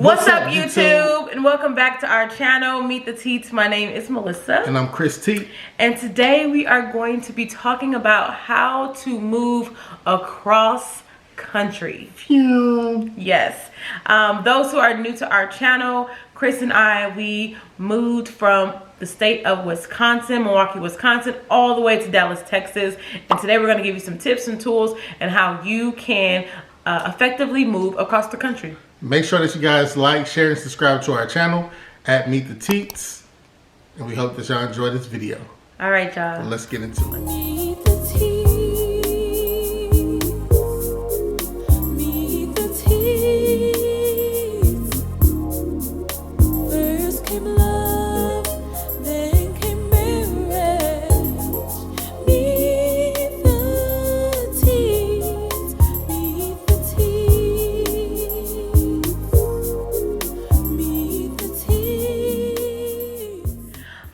What's up, YouTube? And welcome back to our channel, Meet the Teats. My name is Melissa. And I'm Chris T. And today we are going to be talking about how to move across country. Phew. Yes. Those who are new to our channel, Chris and I, we moved from the state of Wisconsin, Milwaukee, Wisconsin, all the way to Dallas, Texas. And today we're going to give you some tips and tools and how you can effectively move across the country. Make sure that you guys like, share, and subscribe to our channel at Meet the Teats. And we hope that y'all enjoy this video. All right, y'all. Let's get into it. Meet the Teats. Meet the Teats. First came love, then came marriage. Meet the Teats. Meet the Teats. Meet the Teats.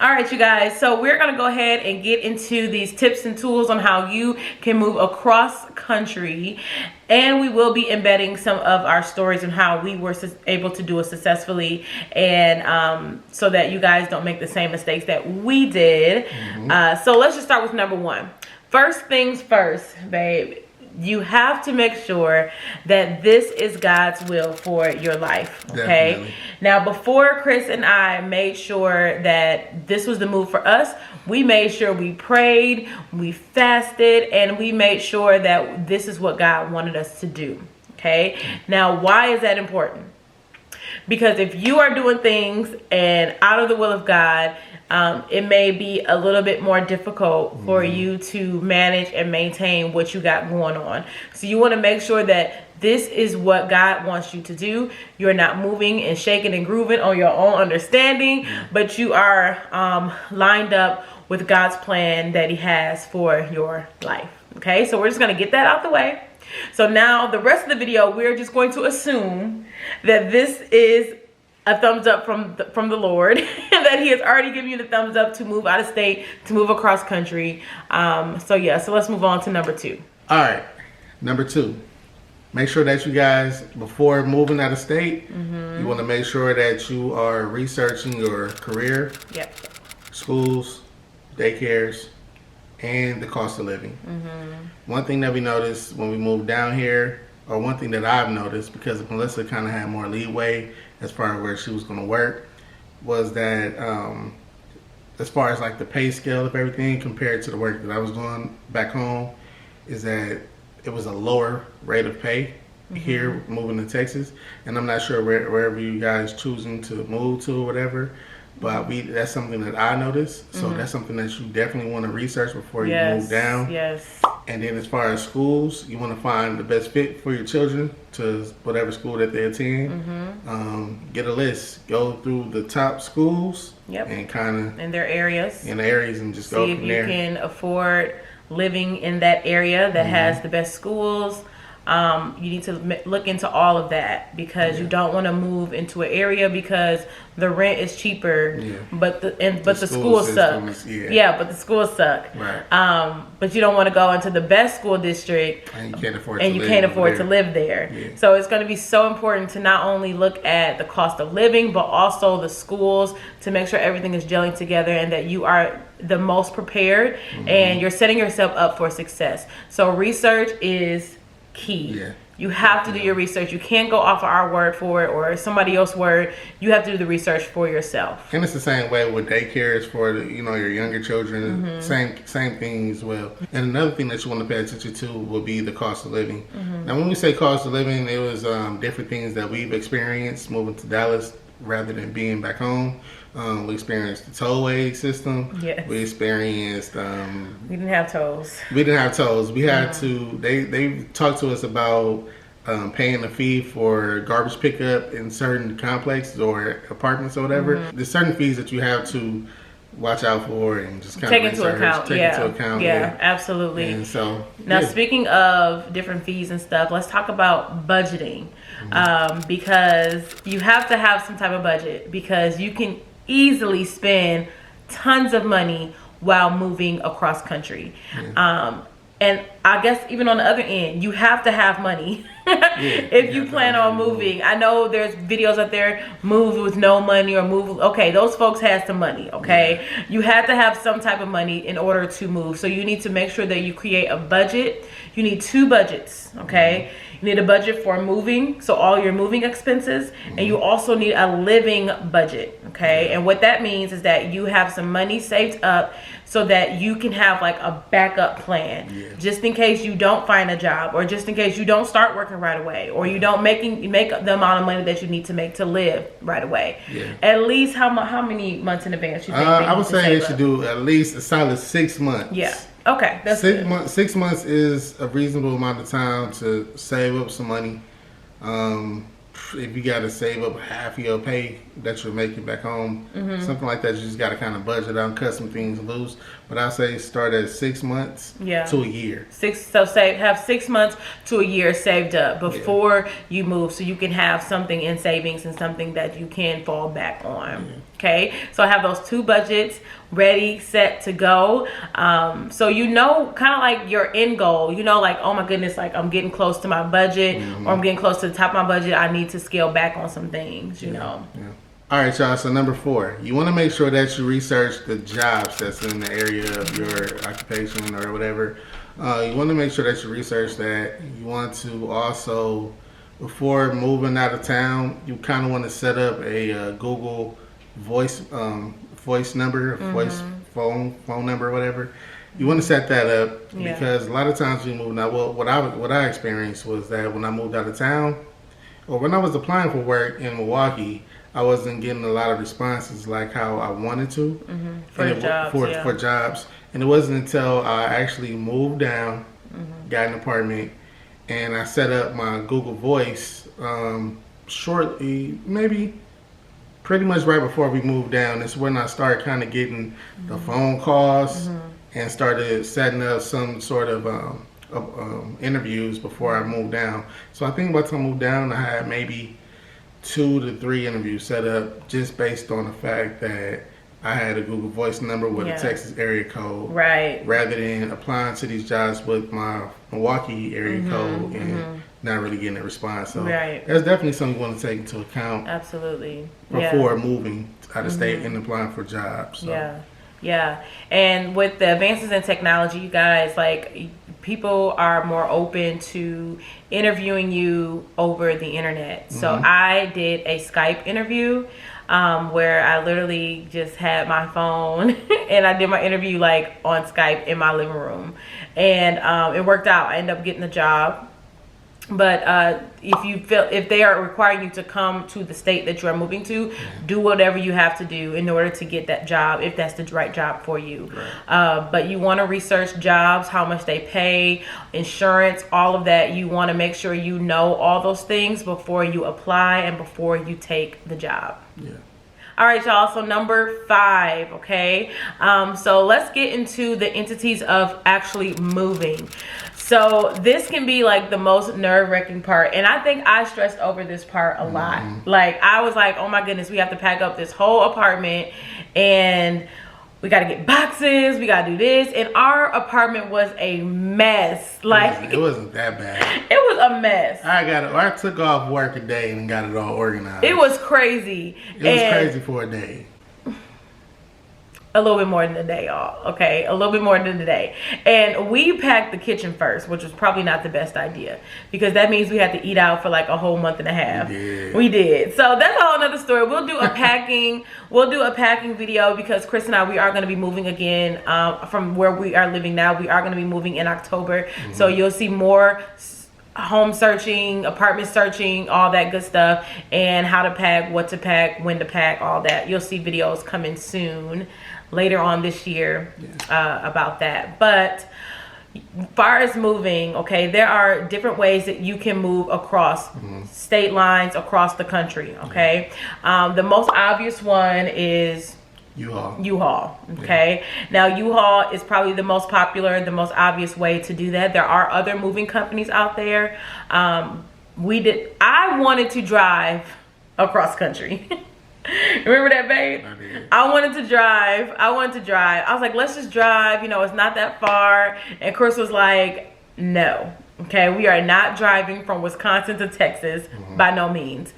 All right, you guys, so we're gonna go ahead and get into these tips and tools on how you can move across country, and we will be embedding some of our stories on how we were able to do it successfully, and so that you guys don't make the same mistakes that we did. So let's just start with number one. First things first, babe. You have to make sure that this is God's will for your life, okay? Definitely. Now, before Chris and I made sure that this was the move for us, we made sure we prayed, we fasted, and we made sure that this is what God wanted us to do, okay? Now, why is that important? Because if you are doing things and out of the will of God, it may be a little bit more difficult for you to manage and maintain what you got going on. So you want to make sure that this is what God wants you to do. You're not moving and shaking and grooving on your own understanding, but you are lined up with God's plan that He has for your life. Okay, so we're just going to get that out the way. So now the rest of the video, we're just going to assume that this is a thumbs up from the Lord, and that He has already given you the thumbs up to move out of state, to move across country. So yeah, so let's move on to number two. All right, number two. Make sure that you guys, before moving out of state, you want to make sure that you are researching your career, Yep. schools, daycares, and the cost of living. One thing that we noticed when we moved down here, or one thing that I've noticed, because Melissa kind of had more leeway as far as where she was going to work, was that as far as like the pay scale of everything compared to the work that I was doing back home, is that it was a lower rate of pay here moving to Texas. And I'm not sure wherever you guys choosing to move to or whatever, but that's something that I noticed. So that's something that you definitely want to research before you move down. Yes. And then as far as schools, you want to find the best fit for your children to whatever school that they attend. Get a list. Go through the top schools and kind of In their areas. and just See go if from you there. can afford living in that area that has the best schools. You need to look into all of that, because you don't want to move into an area because the rent is cheaper, but the schools suck. But the schools suck. Right. But you don't want to go into the best school district And you can't afford to live there. So it's going to be so important to not only look at the cost of living, but also the schools, to make sure everything is gelling together and that you are the most prepared and you're setting yourself up for success. So research is key. You have to do your research. You can't go off of our word for it or somebody else's word. You have to do the research for yourself. And it's the same way with daycares for your younger children. Same thing as well. And another thing that you want to pay attention to will be the cost of living. Now, when we say cost of living, it was different things that we've experienced moving to Dallas rather than being back home. We experienced the tollway system. Yes. We experienced. We didn't have tolls. We didn't have tolls. We had to. They talked to us about paying a fee for garbage pickup in certain complexes or apartments or whatever. There's certain fees that you have to watch out for and just kind Take of into account. Yeah, absolutely. And so now, speaking of different fees and stuff, let's talk about budgeting, because you have to have some type of budget, because you can easily spend tons of money while moving across country. And I guess even on the other end, you have to have money if you plan on moving. I know there's videos out there, move with no money or move. Okay, those folks had some money, okay? Yeah. You have to have some type of money in order to move. So you need to make sure that you create a budget. You need 2 budgets, okay? You need a budget for moving, so all your moving expenses, and you also need a living budget, okay? And what that means is that you have some money saved up so that you can have like a backup plan, just in case you don't find a job, or just in case you don't start working right away, or you don't make the amount of money that you need to make to live right away. At least how many months in advance you think? I would say you should do at least a solid 6 months. Yeah. Okay, that's 6 months. 6 months is a reasonable amount of time to save up some money. If you got to save up half of your pay that you're making back home, something like that, you just got to kind of budget out and cut some things loose. But I say start at 6 months to a year. Have 6 months to a year saved up before you move, so you can have something in savings and something that you can fall back on. Okay, so I have those 2 budgets ready, set to go. So you know, kind of like your end goal, you know, like, oh my goodness, like I'm getting close to my budget, or I'm getting close to the top of my budget. I need to scale back on some things, you know. All right, y'all. So number 4, you want to make sure that you research the jobs that's in the area of your occupation or whatever. You want to make sure that you research that. You want to also, before moving out of town, you kind of want to set up a Google voice number, phone number, or whatever. You want to set that up because a lot of times you move. Now, well, what I experienced was that when I moved out of town, or when I was applying for work in Milwaukee, I wasn't getting a lot of responses like how I wanted to for jobs. And it wasn't until I actually moved down, got an apartment, and I set up my Google Voice shortly, maybe pretty much right before we moved down. It's when I started kind of getting the phone calls and started setting up some sort of interviews before I moved down. So I think by the time I moved down, I had maybe 2 to 3 interviews set up just based on the fact that I had a Google Voice number with a Texas area code, rather than applying to these jobs with my Milwaukee area code and not really getting a response. So that's definitely something you want to take into account. Absolutely. Before moving out of state and applying for jobs. So. Yeah. And with the advances in technology, you guys, like, people are more open to interviewing you over the internet. So I did a Skype interview where I literally just had my phone and I did my interview like on Skype in my living room, and it worked out. I ended up getting the job. But if they are requiring you to come to the state that you are moving to, do whatever you have to do in order to get that job, if that's the right job for you. But you want to research jobs, how much they pay, insurance, all of that. You want to make sure you know all those things before you apply and before you take the job. All right, y'all, so number 5, okay? So let's get into the entities of actually moving. So this can be like the most nerve-wracking part, and I think I stressed over this part a lot. Like, I was like, oh my goodness, we have to pack up this whole apartment, and we got to get boxes, we got to do this, and our apartment was a mess. Like, it wasn't that bad. It was a mess. I took off work a day and got it all organized. It was crazy. It was crazy for a day. A little bit more than a day, y'all. Okay, a little bit more than a day. And we packed the kitchen first, which was probably not the best idea, because that means we had to eat out for like a whole month and a half. We did. So that's a whole another story. We'll do a packing. We'll do a packing video, because Chris and I, we are going to be moving again from where we are living now. We are going to be moving in October. So you'll see more home searching, apartment searching, all that good stuff, and how to pack, what to pack, when to pack, all that. You'll see videos coming soon later on this year about that. But as far as moving, okay, there are different ways that you can move across state lines, across the country, okay? The most obvious one is U-Haul, okay? Now, U-Haul is probably the most popular, the most obvious way to do that. There are other moving companies out there. I wanted to drive across country. Remember that, babe? I did. I wanted to drive. I was like, let's just drive. You know, it's not that far. And Chris was like, no. Okay, we are not driving from Wisconsin to Texas, by no means.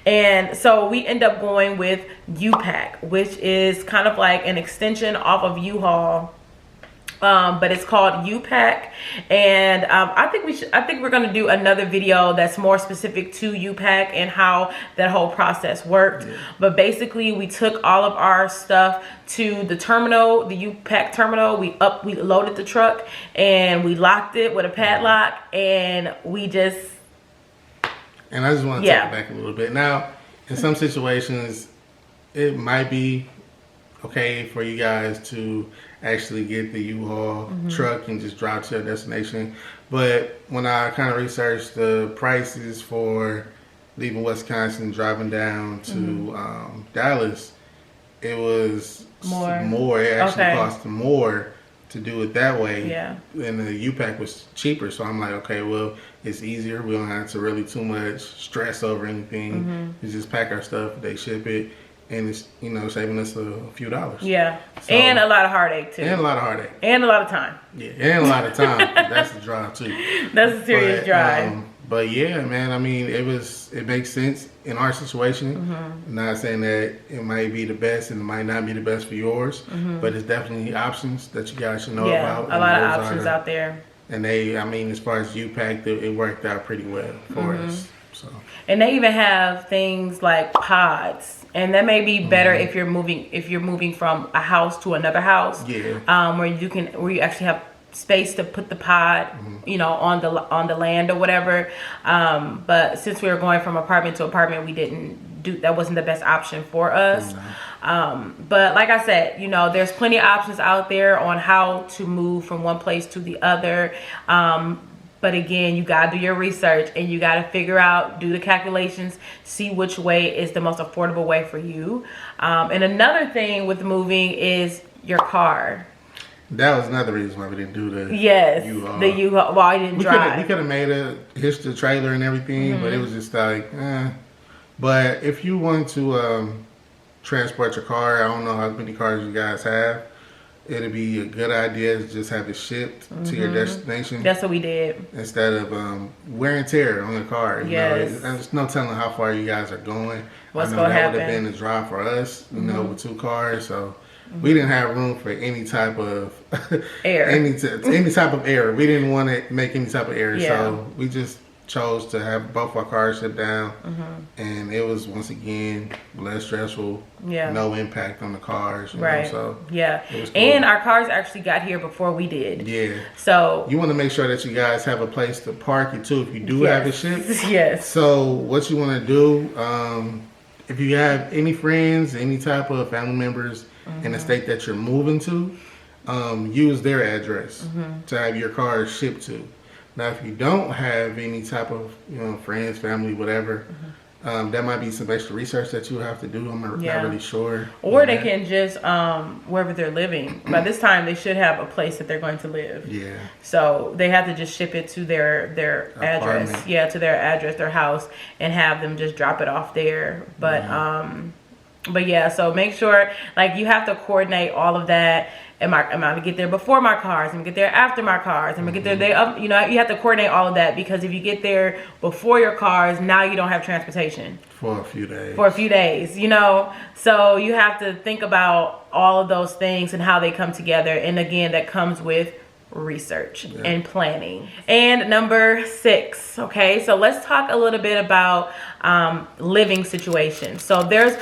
And so we end up going with U-Pack, which is kind of like an extension off of U-Haul. But it's called U-Pack, and I think we're gonna do another video that's more specific to U-Pack and how that whole process worked. But basically, we took all of our stuff to the terminal, the U-Pack terminal. We loaded the truck and we locked it with a padlock, and we just. And I just want to take it back a little bit. Now, in some situations, it might be okay for you guys to actually get the U-Haul truck and just drive to your destination. But when I kind of researched the prices for leaving Wisconsin, driving down to Dallas, it was more. It actually cost more to do it that way. Yeah. And the U-Pack was cheaper. So I'm like, okay, well, it's easier. We don't have to really too much stress over anything. We just pack our stuff, they ship it. And it's, you know, saving us a few dollars. Yeah. So, and a lot of heartache, too. And a lot of heartache. And a lot of time. Yeah, and a lot of time. That's the drive, too. That's a serious drive. But yeah, man, I mean, it makes sense in our situation. Not saying that it might be the best and it might not be the best for yours, but it's definitely options that you guys should know about. Yeah, a lot of options out there. And I mean, as far as U-Pack, it worked out pretty well for us. So. And they even have things like pods. And that may be better if you're moving from a house to another house. Yeah. Where you actually have space to put the pod, you know, on the land or whatever. But since we were going from apartment to apartment, that wasn't the best option for us. But like I said, you know, there's plenty of options out there on how to move from one place to the other. But again, you got to do your research and you got to figure out, do the calculations, see which way is the most affordable way for you. And another thing with moving is your car. That was another reason why we didn't do the U-Haul. The U-Haul. Well, I didn't drive. We could have made a hitch the trailer and everything, but it was just like, But if you want to transport your car, I don't know how many cars you guys have, it'd be a good idea to just have it shipped to your destination. That's what we did. Instead of wear and tear on the car. You know, there's no telling how far you guys are going. What's going to happen? That would have been a drive for us, you know, with 2 cars. So we didn't have room for any type of air. any type of error. We didn't want to make any type of error. So we just chose to have both our cars shipped down, and it was once again less stressful. No impact on the cars. You know, so it was cool. And our cars actually got here before we did. Yeah. So you want to make sure that you guys have a place to park it too if you do have it shipped. Yes. So what you want to do, if you have any friends, any type of family members in the state that you're moving to, use their address to have your car shipped to. Now, if you don't have any type of, you know, friends, family, whatever, that might be some extra research that you have to do. I'm not really sure. Or they can just, wherever they're living. By this time, they should have a place that they're going to live. Yeah. So they have to just ship it to their address. Yeah, to their address, their house, and have them just drop it off there. But yeah, so make sure, like, you have to coordinate all of that. Am I gonna get there before my cars? Am I gonna get there after my cars? Am I gonna get there? You know, you have to coordinate all of that, because if you get there before your cars, now you don't have transportation for a few days. For a few days, you know. So you have to think about all of those things and how they come together. And again, that comes with research and planning. And number 6, okay, so let's talk a little bit about living situations. So there's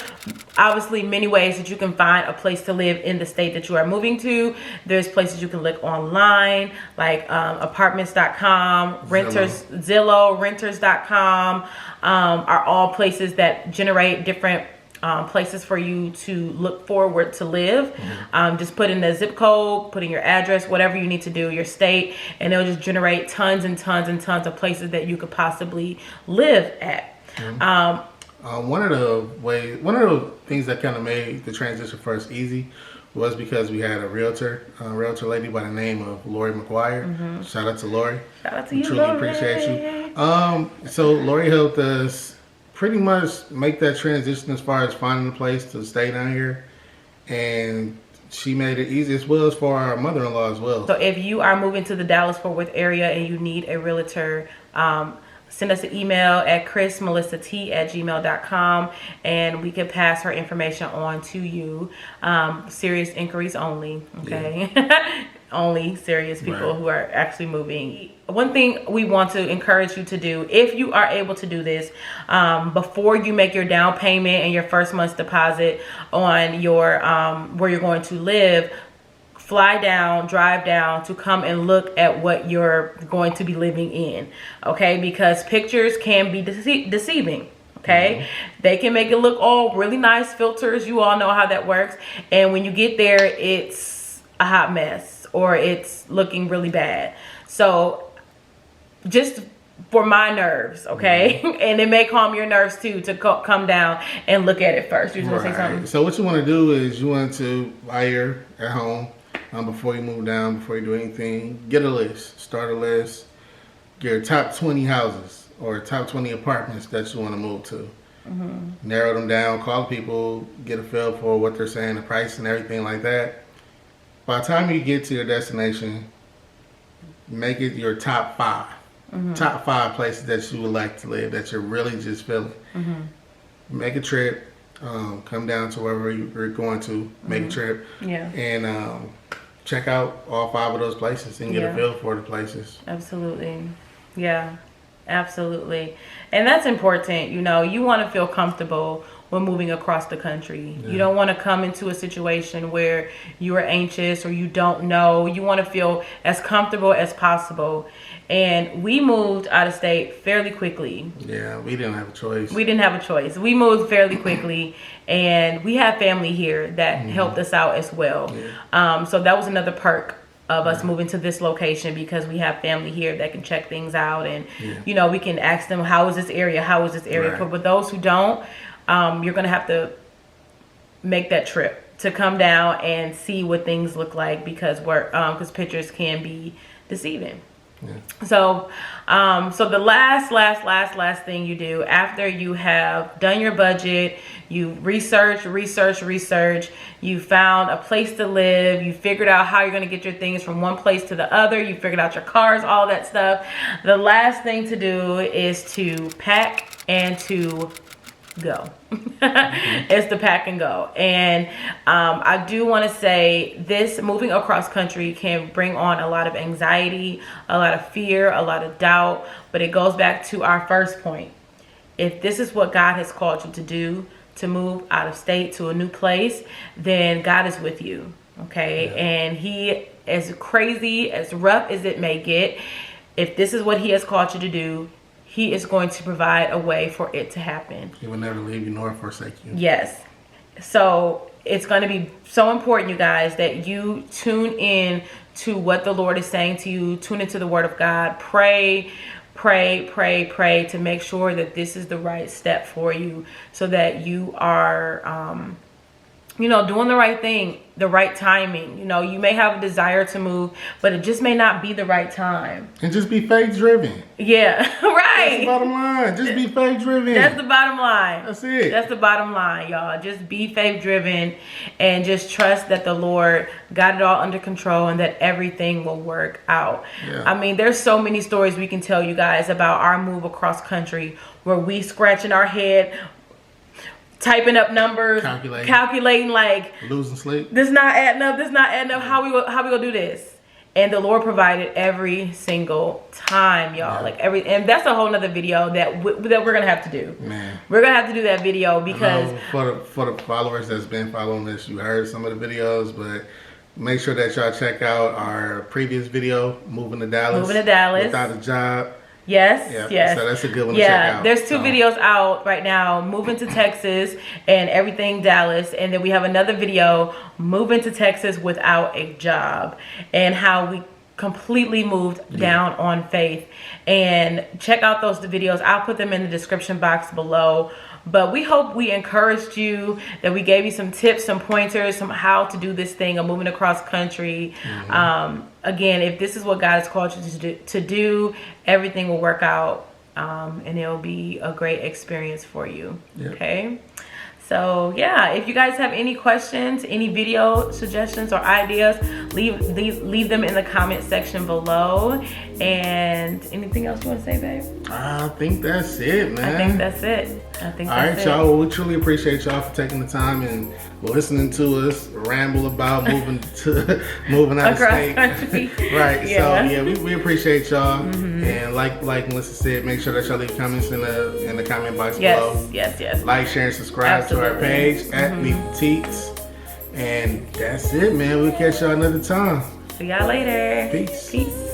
obviously many ways that you can find a place to live in the state that you are moving to. There's places you can look online, like apartments.com, Zillow, renters.com, are all places that generate different places for you to look forward to live. Just put in the zip code, put in your address, whatever you need to do, your state, and it'll just generate tons and tons and tons of places that you could possibly live at. One of the things that kind of made the transition for us easy was because we had a realtor lady by the name of Lori McGuire. Shout out to Lori. Shout out to you, truly Lori. Appreciate you. So Lori helped us pretty much make that transition as far as finding a place to stay down here. And she made it easy, as well as for our mother-in-law as well. So if you are moving to the Dallas-Fort Worth area and you need a realtor, send us an email at chrismelissat@gmail.com and we can pass her information on to you. Serious inquiries only, okay? Yeah. Only serious people who are actually moving. One thing we want to encourage you to do, if you are able to do this, before you make your down payment and your first month's deposit on your where you're going to live, fly down, drive down to come and look at what you're going to be living in, okay? Because pictures can be deceiving, okay? They can make it look all really nice, filters, you all know how that works. And when you get there, it's a hot mess or it's looking really bad. So just for my nerves, okay? And it may calm your nerves too to come down and look at it first. You just want to say something? So what you want to do is you want to, while you're at home, before you move down, before you do anything, get a list. Start a list. Get your top 20 houses or top 20 apartments that you want to move to. Narrow them down, call people, get a feel for what they're saying, the price and everything like that. By the time you get to your destination, make it your top 5. Top 5 places that you would like to live, that you're really just feeling. Make a trip. Come down to wherever you're going to, make a trip. And check out all 5 of those places and get a feel for the places. Absolutely. Yeah, absolutely. And that's important. You know, you want to feel comfortable when moving across the country. You don't want to come into a situation where you are anxious or you don't know. You want to feel as comfortable as possible. And we moved out of state fairly quickly. Yeah, we didn't have a choice. We didn't have a choice. We moved fairly quickly, and we have family here that helped us out as well. So that was another perk of us moving to this location, because we have family here that can check things out, and you know, we can ask them, how is this area? How is this area? But with those who don't, you're gonna have to make that trip to come down and see what things look like, because because pictures can be deceiving. So so the last thing you do after you have done your budget, you research, you found a place to live, you figured out how you're going to get your things from one place to the other, you figured out your cars, all that stuff. The last thing to do is to pack and to go. It's to pack and go. And I do want to say, this moving across country can bring on a lot of anxiety, a lot of fear, a lot of doubt, but it goes back to our first point. If this is what God has called you to do, to move out of state to a new place, then God is with you, okay? And he, as crazy, as rough as it may get, if this is what he has called you to do, he is going to provide a way for it to happen. He will never leave you nor forsake you. Yes. So it's going to be so important, you guys, that you tune in to what the Lord is saying to you. Tune into the Word of God. Pray to make sure that this is the right step for you, so that you are, you know, doing the right thing, the right timing. You know, you may have a desire to move, but it just may not be the right time. And just be faith driven. Yeah, right. That's the bottom line. Just be faith driven. That's the bottom line. That's it. That's the bottom line, y'all. Just be faith driven and just trust that the Lord got it all under control and that everything will work out. I mean, there's so many stories we can tell you guys about our move across country, where we scratching our head, typing up numbers, calculating like, losing sleep. This not adding up. How we gonna do this? And the Lord provided every single time, y'all. Like and that's a whole nother video that we're gonna have to do. Man, we're gonna have to do that video, because for the followers that's been following this, you heard some of the videos, but make sure that y'all check out our previous video, moving to Dallas without a job. Yes. So that's a good one to check out. There's 2 videos out right now, moving to Texas and everything Dallas. And then we have another video, moving to Texas without a job, and how we completely moved down on faith. And check out those videos. I'll put them in the description box below. But we hope we encouraged you, that we gave you some tips, some pointers, some how to do this thing of moving across country. Again, if this is what God has called you to do, everything will work out and it'll be a great experience for you. Yep. Okay. So yeah, if you guys have any questions, any video suggestions or ideas, leave them in the comment section below. And anything else you want to say, babe? I think that's it, man. I think that's it. All right, y'all. Well, we truly appreciate y'all for taking the time and listening to us ramble about moving out of Across state. country. Right. Yeah. So yeah, we appreciate y'all. And like Melissa said, make sure that y'all leave comments in the comment box below. Yes. Like, share, and subscribe to our Absolutely. page at Meet the Teats. And that's it, man. We'll catch y'all another time. See y'all later. Peace. Peace.